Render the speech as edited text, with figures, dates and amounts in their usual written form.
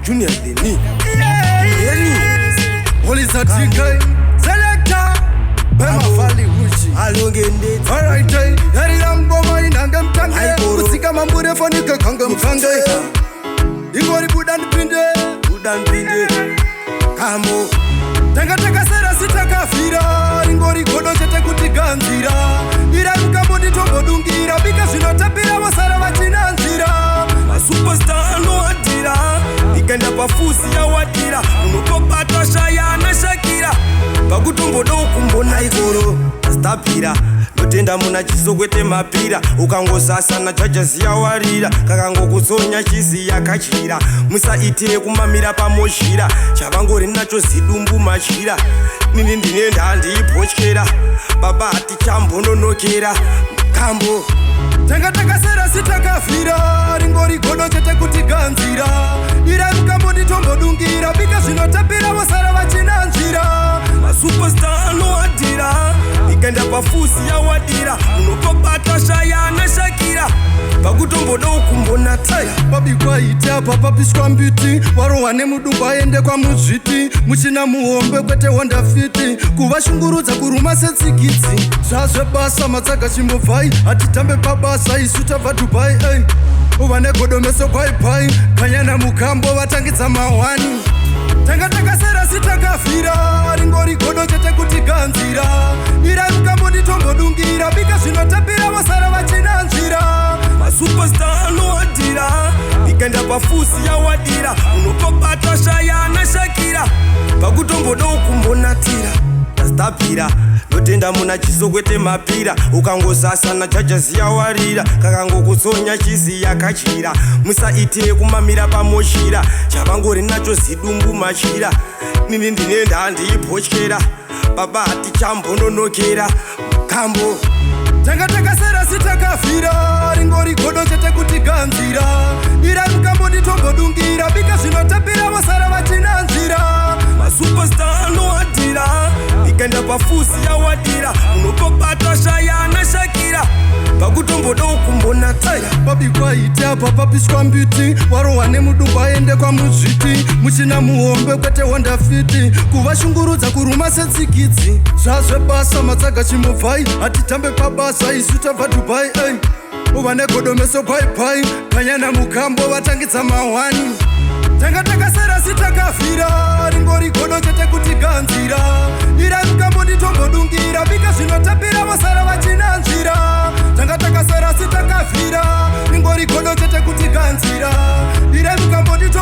Junior Deni Olisa TK Selector Bema Fali Uchi Hulengende Alright Yari Ramboma Inanga Mkange Usika Mambure Fonika Kanga Mkange Ingori Budan Pinde Kamo Taka sera sitaka fira Ingori kodo chete kutiganzira Ira mkambo nitombo dungira Bika sinotapira wasara wachina nzira A superstar no adira Ikenda pafusi ya wadira Unukopata shaya na shakira Pakutombo do kumbona igoro Astapira Notenda muna chisogwete mapira Ukangosasa na chajazi ya warira Kakango kusonya chizi ya kachira Musa itire kumamira pamoshira Chavangori nacho zidumbu machira Nini ndinenda andiipochkera Baba ati chambono nokera Kambo Taka sera sitakafira Ringori godo chete kutiganzira Ira mkambo nitombo dungira Bika sinotapira wasara wachina njira A superstar no adira Ikenda pafusi ya wadira Unokopata shaya na shakira Pakutombo do kumbona taya Babi kwa ita papa pishwa mbiti Waro wane mudumba ende kwa muzviti Muchina muombe kwete wanda fiti Kuva shunguruza kuruma setsikitsi Zvazve basa matsaga chimovai Atitambe pabasa isuta va Dubai Uvane godomeso pai Kanyana mukambo vatangidza mawani Taka sera sitakafira Ringori godo chete kutiganzira Ira mkambo nitombo dungira Bika sinotapira wasara wachina njira A superstar no adira Ikenda pafusi ya wadira Unokopata shaya na shakira Pakutombo do kumbona tira Astapira Notenda muna chisogwete mapira Ukangosasa na chajazi ya warira Kakango kusonya chizi ya kachira Musa itire kumamira pamoshira Chavangori nacho zidumbu machira Nini ndinenda andiipochkera Baba ati chambono nokera Kambo Taka sera sitakafira Ringori godo chete kutiganzira Ira mkambo nitombo dungira Bika sinotapira wasara wachina njira A superstar no adira Ikenda pafusi ya wadira Unokopata shaya na shakira Pakutombo do kumbona taya Babi kwa ita papa pishwa mbiti Waro wane mudumba ende kwa muzviti Muchina muombe kwete wanda fiti Kuva shunguruza kuruma setsikitsi Zvazve basa matsaga chimovai Atitambe pabasa isuta va Dubai Uvane godomeso pai Kanyana mukambo vatangidza mawani Taka sera sitakafira Ringori godo chete kutiganzira Ira mkambo nitombo dungira Bika sinotapira wasara wachina njira Taka sera sitakafira Ringori godo chete kutiganzira Ira mkambo nitombo